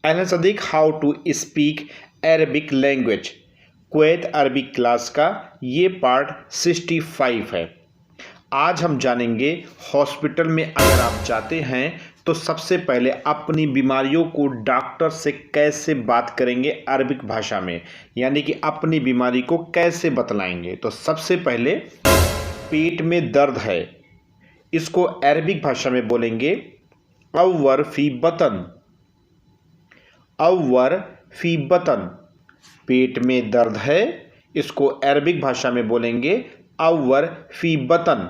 अहलन सदीक, how to speak Arabic language, Kuwait Arabic class का ये पार्ट 65 है। आज हम जानेंगे हॉस्पिटल में अगर आप जाते हैं तो सबसे पहले अपनी बीमारियों को डॉक्टर से कैसे बात करेंगे अरबिक भाषा में, यानी कि अपनी बीमारी को कैसे बतलाएंगे। तो सबसे पहले पेट में दर्द है, इसको अरबिक भाषा में बोलेंगे अव्वर फी बतन। अव्वर फी बतन, पेट में दर्द है, इसको अरबिक भाषा में बोलेंगे अव्वर फी बतन।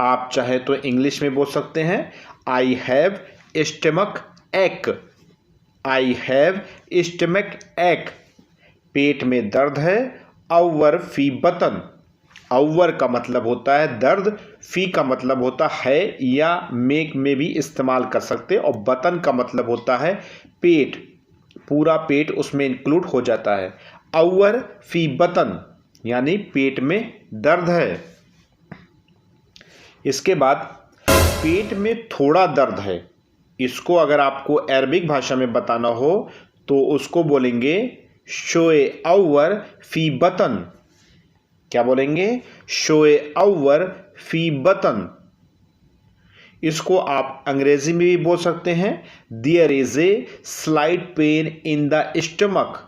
आप चाहे तो इंग्लिश में बोल सकते हैं आई हैव स्टमक एक। आई हैव स्टमक एक, पेट में दर्द है, अव्वर फी बतन। अव्वर का मतलब होता है दर्द, फी का मतलब होता है या मेक में भी इस्तेमाल कर सकते, और बतन का मतलब होता है पेट, पूरा पेट उसमें इंक्लूड हो जाता है। अव्वर फी बतन यानी पेट में दर्द है। इसके बाद पेट में थोड़ा दर्द है, इसको अगर आपको अरबिक भाषा में बताना हो तो उसको बोलेंगे शोए अव्वर फी बतन। क्या बोलेंगे? शोए अव्वर फी बतन। इसको आप अंग्रेजी में भी बोल सकते हैं there is a slight pain in the stomach.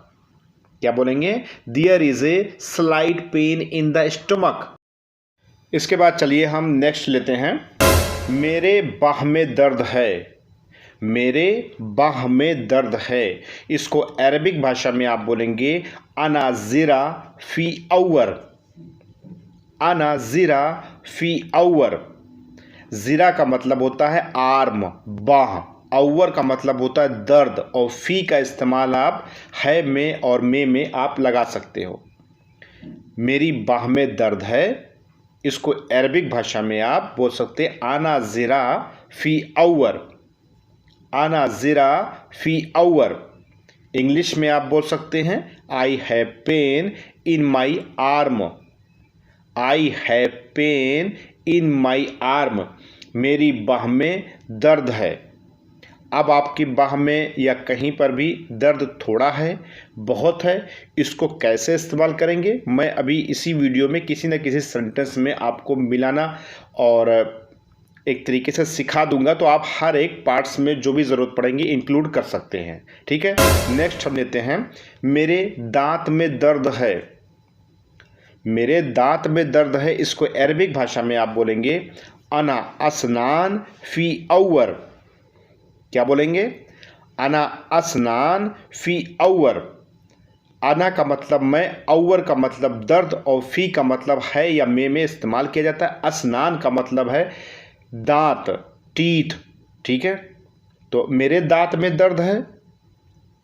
क्या बोलेंगे? There is a slight pain in the stomach. इसके बाद चलिए हम नेक्स्ट लेते हैं, मेरे बाह में दर्द है। मेरे बाह में दर्द है, इसको अरबिक भाषा में आप बोलेंगे अना ज़िरा फी अव्वर। अना ज़िरा फी अव्वर। ज़िरा का मतलब होता है आर्म, बाह। अव्वर का मतलब होता है दर्द, और फी का इस्तेमाल आप है में और में आप लगा सकते हो। मेरी बाह में दर्द है, इसको अरबिक भाषा में आप बोल सकते हैं आना ज़िरा फी अव्वर। आना ज़िरा फी अव्वर। इंग्लिश में आप बोल सकते हैं आई have pain in my arm. I have pain in my arm, मेरी बाह में दर्द है। अब आपकी बाह में या कहीं पर भी दर्द थोड़ा है, बहुत है, इसको कैसे इस्तेमाल करेंगे मैं अभी इसी वीडियो में किसी न किसी सेंटेंस में आपको मिलाना और एक तरीके से सिखा दूंगा, तो आप हर एक पार्ट्स में जो भी ज़रूरत पड़ेंगी इंक्लूड कर सकते हैं। ठीक है, नेक्स्ट हम लेते हैं, मेरे दांत में दर्द है। मेरे दांत में दर्द है, इसको अरबिक भाषा में आप बोलेंगे अना असनान फी अव्वर। क्या बोलेंगे? अना असनान फी अव्वर। अना का मतलब मैं, अव्वर का मतलब दर्द, और फी का मतलब है या में इस्तेमाल किया जाता है। असनान का मतलब है दांत, टीथ। ठीक है, तो मेरे दांत में दर्द है,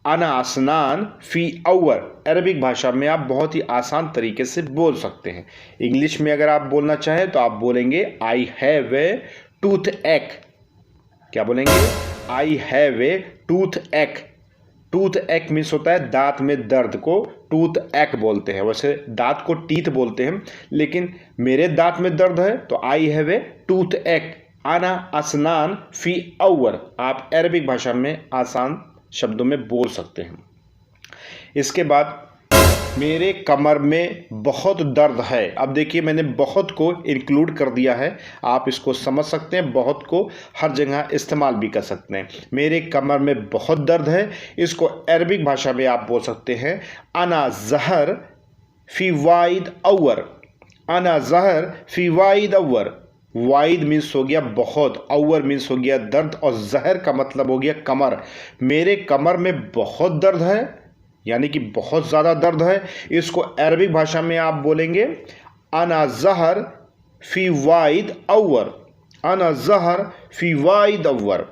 अना असनान फी अव्वर। अरबिक भाषा में आप बहुत ही आसान तरीके से बोल सकते हैं। इंग्लिश में अगर आप बोलना चाहें तो आप बोलेंगे आई हैव ए टूथ एक। क्या बोलेंगे? आई हैव ए टूथ एक। टूथ एक मीन्स होता है दांत में दर्द को टूथ एक बोलते हैं। वैसे दांत को टीथ बोलते हैं, लेकिन मेरे दांत में दर्द है तो आई हैव ए टूथ एक। आना असनान फी अव्वर आप अरबिक भाषा में आसान शब्दों में बोल सकते हैं। इसके बाद मेरे कमर में बहुत दर्द है। अब देखिए मैंने बहुत को इंक्लूड कर दिया है, आप इसको समझ सकते हैं, बहुत को हर जगह इस्तेमाल भी कर सकते हैं। मेरे कमर में बहुत दर्द है, इसको अरबिक भाषा में आप बोल सकते हैं अना ज़हर फी वाइद अव्वर। अना ज़हर फी वाइद अव्वर। वाइद मीन्स हो गया बहुत, अव्वर मीन्स हो गया दर्द, और जहर का मतलब हो गया कमर। मेरे कमर में बहुत दर्द है, यानी कि बहुत ज़्यादा दर्द है, इसको अरबिक भाषा में आप बोलेंगे अना ज़हर फी वाइद अव्वर। अना ज़हर फी वाइद अव्वर।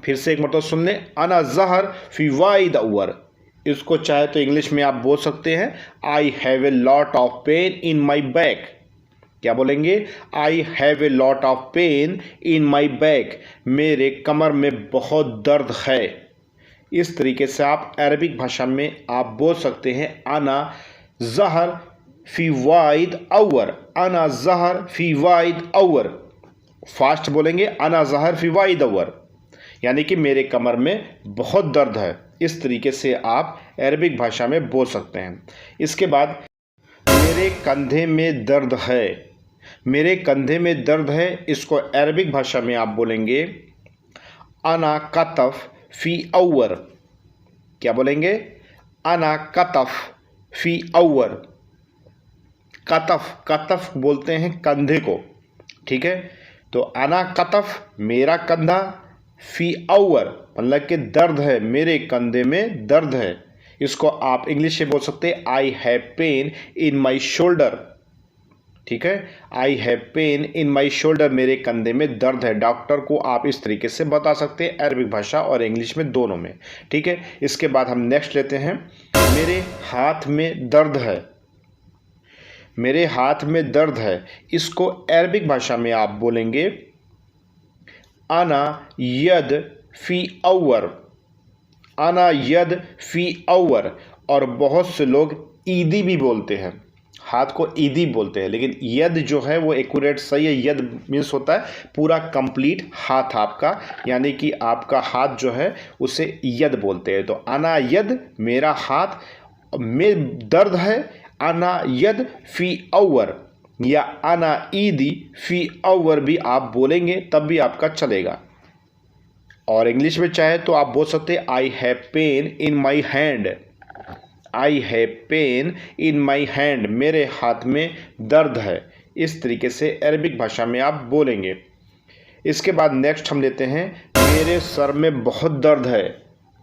फिर से एक मतलब सुन लें, अना ज़हर फी वाइद अव्वर। इसको चाहे तो इंग्लिश में आप बोल सकते हैं आई have a lot of pain in my back. क्या बोलेंगे? I have a lot of pain in my back. मेरे कमर में बहुत दर्द है। इस तरीके से आप अरबिक भाषा में आप बोल सकते हैं अना ज़हर फी वाइद अव्वर। अना ज़हर फी वाइद अव्वर। फास्ट बोलेंगे अना ज़हर फी वाइद अव्वर। यानी कि मेरे कमर में बहुत दर्द है। इस तरीके से आप अरबिक भाषा में बोल सकते हैं। इसके बाद मेरे कंधे में दर्द है। मेरे कंधे में दर्द है, इसको अरबिक भाषा में आप बोलेंगे अना कतफ फी अवर। क्या बोलेंगे? अना कतफ फी अवर। कतफ, कतफ बोलते हैं कंधे को, ठीक है। तो अना कतफ मेरा कंधा, फी अवर मतलब कि दर्द है, मेरे कंधे में दर्द है। इसको आप इंग्लिश में बोल सकते हैं आई have pain in my shoulder, ठीक है। आई have pain in my shoulder, मेरे कंधे में दर्द है। डॉक्टर को आप इस तरीके से बता सकते हैं अरबिक भाषा और इंग्लिश में दोनों में, ठीक है। इसके बाद हम नेक्स्ट लेते हैं, मेरे हाथ में दर्द है। मेरे हाथ में दर्द है, इसको अरबिक भाषा में आप बोलेंगे अना यद फी अवर। अना यद फी अवर। और बहुत से लोग ईदी भी बोलते हैं, हाथ को ईदी बोलते हैं, लेकिन यद जो है वो एक्यूरेट सही है। यद मीन्स होता है पूरा कंप्लीट हाथ आपका, यानी कि आपका हाथ जो है उसे यद बोलते हैं। तो अना यद मेरा हाथ में दर्द है, अना यद फी अवर या अना ईदी फी अवर भी आप बोलेंगे, तब भी आपका चलेगा। और इंग्लिश में चाहे तो आप बोल सकते हैं आई have pain in my hand. I have pain in my hand, मेरे हाथ में दर्द है। इस तरीके से अरबिक भाषा में आप बोलेंगे। इसके बाद नेक्स्ट हम लेते हैं, मेरे सर में बहुत दर्द है।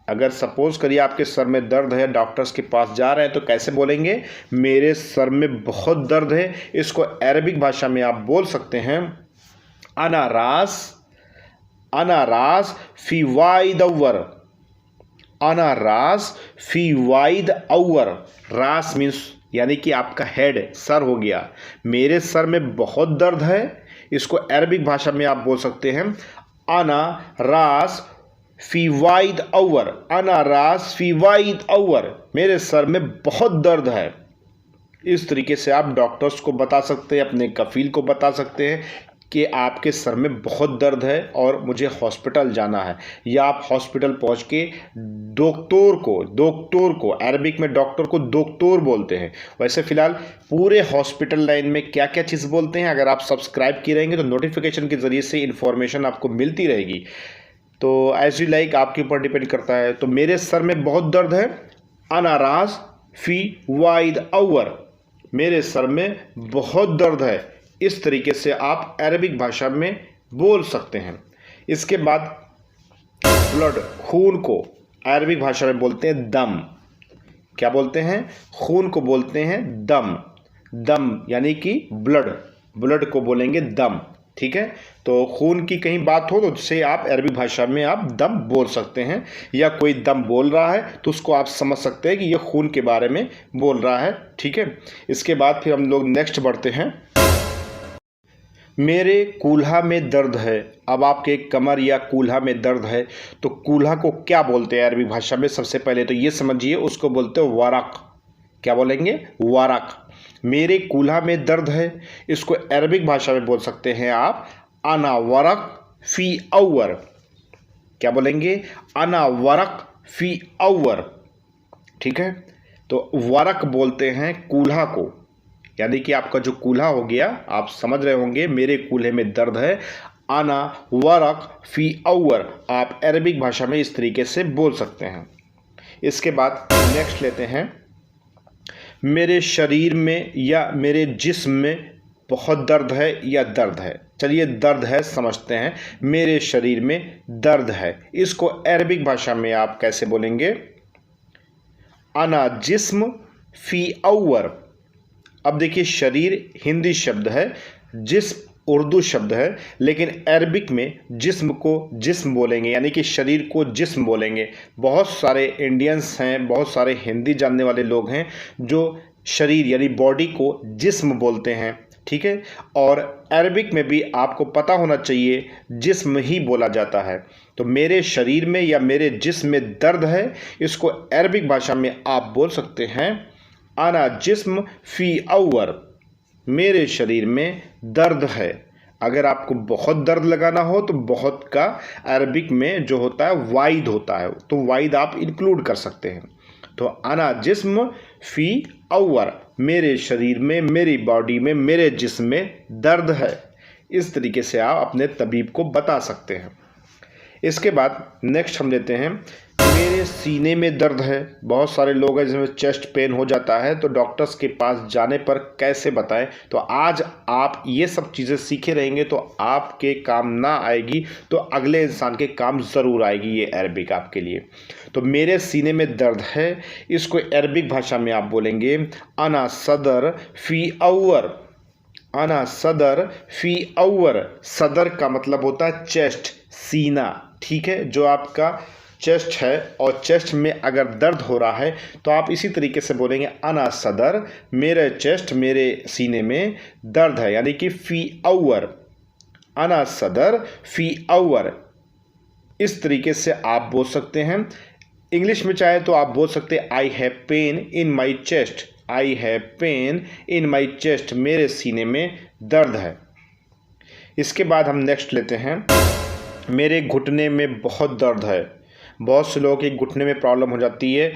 अगर सपोज करिए आपके सर में दर्द है, डॉक्टर्स के पास जा रहे हैं, तो कैसे बोलेंगे? मेरे सर में बहुत दर्द है। इसको अरबिक भाषा में आप बोल सकते हैं अना रास, अना रास फी वाइद अवर। अना रास फी वाइद अवर। रास मीन्स यानी कि आपका हेड, सर हो गया। मेरे सर में बहुत दर्द है, इसको अरबिक भाषा में आप बोल सकते हैं अना रास फी वाइद अवर। अना रास फी वाइद अवर, मेरे सर में बहुत दर्द है। इस तरीके से आप डॉक्टर्स को बता सकते हैं, अपने कफील को बता सकते हैं कि आपके सर में बहुत दर्द है और मुझे हॉस्पिटल जाना है। या आप हॉस्पिटल पहुंच के डॉक्टर को अरबिक में डॉक्टर को दोक्तोर बोलते हैं। वैसे फ़िलहाल पूरे हॉस्पिटल लाइन में क्या क्या चीज़ बोलते हैं, अगर आप सब्सक्राइब किए रहेंगे तो नोटिफिकेशन के ज़रिए से इन्फॉर्मेशन आपको मिलती रहेगी। तो एज यू लाइक, आपके ऊपर डिपेंड करता है। तो मेरे सर में बहुत दर्द है, अना रास फी वाइद अवर, मेरे सर में बहुत दर्द है। इस तरीके से आप अरबिक भाषा में बोल सकते हैं। इसके बाद ब्लड, खून को अरबिक भाषा में बोलते हैं दम। क्या बोलते हैं? खून को बोलते हैं दम। दम यानी कि ब्लड, ब्लड को बोलेंगे दम, ठीक है। तो खून की कहीं बात हो तो उससे आप अरबी भाषा में आप दम बोल सकते हैं, या कोई दम बोल रहा है तो उसको आप समझ सकते हैं कि ये खून के बारे में बोल रहा है, ठीक है। इसके बाद फिर हम लोग नेक्स्ट बढ़ते हैं, मेरे कूल्हा में दर्द है। अब आपके कमर या कूल्हा में दर्द है तो कूल्हा को क्या बोलते हैं अरबी भाषा में? सबसे पहले तो ये समझिए, उसको बोलते हैं वरक। क्या बोलेंगे? वरक। मेरे कूल्हा में दर्द है, इसको अरबिक भाषा में बोल सकते हैं आप अना वरक फी अवर। क्या बोलेंगे? अना वरक फी अवर, ठीक है। तो वरक बोलते हैं कूल्हा को, यानी कि आपका जो कूल्हा हो गया, आप समझ रहे होंगे मेरे कूल्हे में दर्द है, अना वरक फी अवर आप अरबिक भाषा में इस तरीके से बोल सकते हैं। इसके बाद नेक्स्ट लेते हैं, मेरे शरीर में या मेरे जिस्म में बहुत दर्द है या दर्द है। चलिए दर्द है समझते हैं, मेरे शरीर में दर्द है, इसको अरबिक भाषा में आप कैसे बोलेंगे? अना जिस्म फी अवर। अब देखिए, शरीर हिंदी शब्द है, जिस्म उर्दू शब्द है, लेकिन अरबिक में जिस्म को जिस्म बोलेंगे, यानी कि शरीर को जिस्म बोलेंगे। बहुत सारे इंडियंस हैं, बहुत सारे हिंदी जानने वाले लोग हैं जो शरीर यानी बॉडी को जिस्म बोलते हैं, ठीक है। और अरबिक में भी आपको पता होना चाहिए जिस्म ही बोला जाता है। तो मेरे शरीर में या मेरे जिस्म में दर्द है, इसको अरबिक भाषा में आप बोल सकते हैं अना जिस्म फी अवर, मेरे शरीर में दर्द है। अगर आपको बहुत दर्द लगाना हो तो बहुत का अरबिक में जो होता है वाइद होता है, तो वाइद आप इंक्लूड कर सकते हैं। तो अना जिस्म फी अवर, मेरे शरीर में, मेरी बॉडी में, मेरे जिस्म में दर्द है। इस तरीके से आप अपने तबीब को बता सकते हैं। इसके बाद नेक्स्ट हम लेते हैं मेरे सीने में दर्द है। बहुत सारे लोग हैं जिसमें चेस्ट पेन हो जाता है, तो डॉक्टर्स के पास जाने पर कैसे बताएं। तो आज आप ये सब चीज़ें सीखे रहेंगे तो आपके काम ना आएगी तो अगले इंसान के काम ज़रूर आएगी ये अरबिक आपके लिए। तो मेरे सीने में दर्द है, इसको अरबिक भाषा में आप बोलेंगे अना सदर फी अवर। अना सदर फी अवर। सदर का मतलब होता है चेस्ट, सीना, ठीक है, जो आपका चेस्ट है और चेस्ट में अगर दर्द हो रहा है तो आप इसी तरीके से बोलेंगे अना सदर, मेरे चेस्ट, मेरे सीने में दर्द है, यानी कि फी अवर। अना सदर फी अवर, इस तरीके से आप बोल सकते हैं। इंग्लिश में चाहे तो आप बोल सकते हैं आई have pain in my chest. I have pain in my chest, मेरे सीने में दर्द है। इसके बाद हम नेक्स्ट लेते हैं मेरे घुटने में बहुत दर्द है। बहुत से लोगों के घुटने में प्रॉब्लम हो जाती है,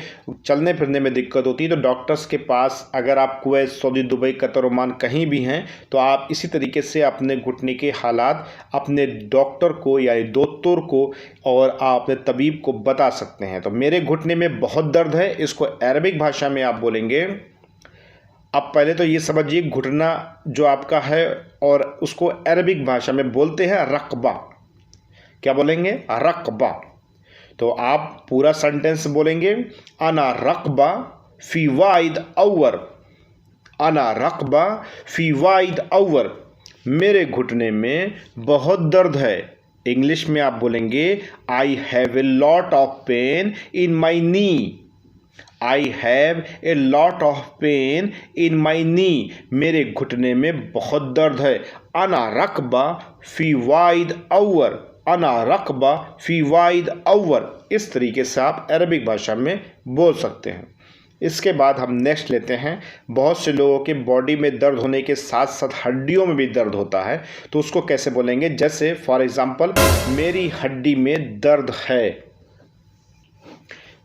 चलने फिरने में दिक्कत होती है। तो डॉक्टर्स के पास अगर आप Kuwait, Saudi, Dubai, Qatar, Oman कहीं भी हैं तो आप इसी तरीके से अपने घुटने के हालात अपने डॉक्टर को या दोस्तों को और आप अपने तबीब को बता सकते हैं। तो मेरे घुटने में बहुत दर्द है, इसको अरबिक भाषा में आप बोलेंगे। अब पहले तो ये समझिए घुटना जो आपका है और उसको अरबिक भाषा में बोलते हैं रकबा। क्या बोलेंगे? रकबा। तो आप पूरा सेंटेंस बोलेंगे अना रकबा फी वाइद अवर। अना रकबा फी वाइद अवर, मेरे घुटने में बहुत दर्द है। इंग्लिश में आप बोलेंगे I have a lot of pain in my knee. I have a lot of pain in my knee, मेरे घुटने में बहुत दर्द है। अना रकबा फी वाइद अवर। अना रकबा फी वाइद अवर, इस तरीके से आप अरबिक भाषा में बोल सकते हैं। इसके बाद हम नेक्स्ट लेते हैं बहुत से लोगों के बॉडी में दर्द होने के साथ साथ हड्डियों में भी दर्द होता है, तो उसको कैसे बोलेंगे। जैसे फॉर एग्जांपल मेरी हड्डी में दर्द है।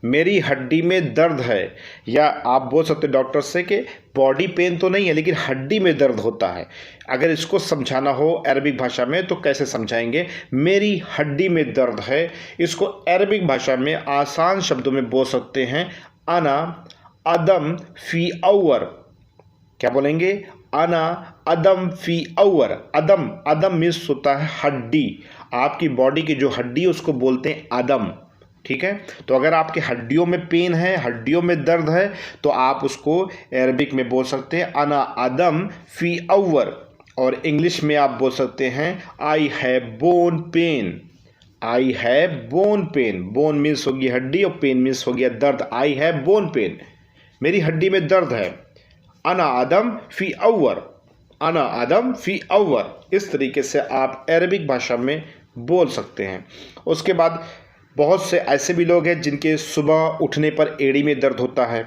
मेरी हड्डी में दर्द है, या आप बोल सकते हैं डॉक्टर से कि बॉडी पेन तो नहीं है लेकिन हड्डी में दर्द होता है। अगर इसको समझाना हो अरबिक भाषा में तो कैसे समझाएंगे। मेरी हड्डी में दर्द है, इसको अरबिक भाषा में आसान शब्दों में बोल सकते हैं अना अदम फी अवर। क्या बोलेंगे? अना अदम फी अवर। अदम, अदम मीन्स होता है हड्डी। आपकी बॉडी की जो हड्डी है उसको बोलते हैं अदम, ठीक है। तो अगर आपके हड्डियों में पेन है, हड्डियों में दर्द है, तो आप उसको अरबिक में बोल सकते हैं अना अदम फी अवर। और इंग्लिश में आप बोल सकते हैं I have bone pen. I have bone pen. Bone means होगी हड्डी और पेन मीन्स हो गया दर्द। आई हैव बोन पेन, मेरी हड्डी में दर्द है। अना अदम फी अवर। अना अदम फी अवर, इस तरीके से आप अरबिक भाषा में बोल सकते हैं। उसके बाद बहुत से ऐसे भी लोग हैं जिनके सुबह उठने पर एड़ी में दर्द होता है,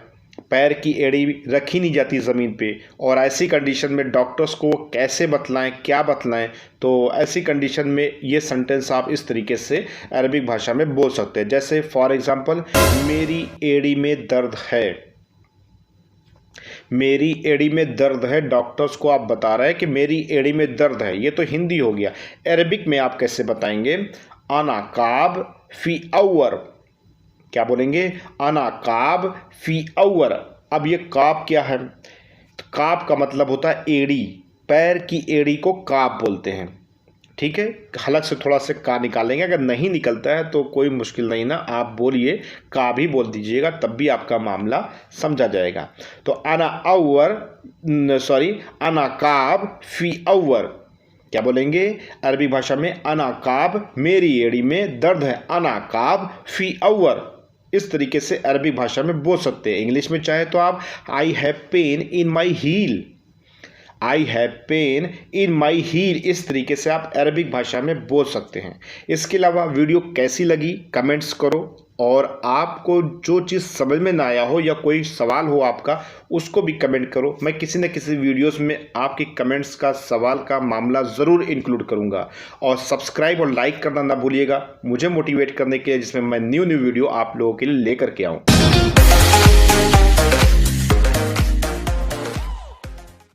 पैर की एड़ी रखी नहीं जाती ज़मीन पे, और ऐसी कंडीशन में डॉक्टर्स को कैसे बतलाएं, क्या बतलाएं। तो ऐसी कंडीशन में ये सेंटेंस आप इस तरीके से अरबिक भाषा में बोल सकते हैं। जैसे फॉर एग्जांपल मेरी एड़ी में दर्द है। मेरी एड़ी में दर्द है, डॉक्टर्स को आप बता रहे हैं कि मेरी एड़ी में दर्द है। ये तो हिंदी हो गया। अरबिक में आप कैसे बताएंगे? अना काब फी अवर। क्या बोलेंगे? अना काब फी अवर। अब ये काब क्या है? तो काब का मतलब होता है एड़ी, पैर की एड़ी को काब बोलते हैं, ठीक है। हलक से थोड़ा से का निकालेंगे, अगर नहीं निकलता है तो कोई मुश्किल नहीं ना, आप बोलिए का भी बोल दीजिएगा, तब भी आपका मामला समझा जाएगा। तो अना अवर, सॉरी अना काब फी अवर। क्या बोलेंगे अरबी भाषा में? अना काब, मेरी एड़ी में दर्द है। अना काब फी अवर, इस तरीके से अरबी भाषा में बोल सकते हैं। इंग्लिश में चाहे तो आप I have pain in my heel. I have pain in my heel, इस तरीके से आप अरबिक भाषा में बोल सकते हैं। इसके अलावा वीडियो कैसी लगी कमेंट्स करो, और आपको जो चीज़ समझ में ना आया हो या कोई सवाल हो आपका, उसको भी कमेंट करो। मैं किसी न किसी वीडियोस में आपके कमेंट्स का, सवाल का मामला ज़रूर इंक्लूड करूंगा। और सब्सक्राइब और लाइक करना ना भूलिएगा मुझे मोटिवेट करने के लिए, जिसमें मैं न्यू वीडियो आप लोगों के लिए लेकर के आऊँ।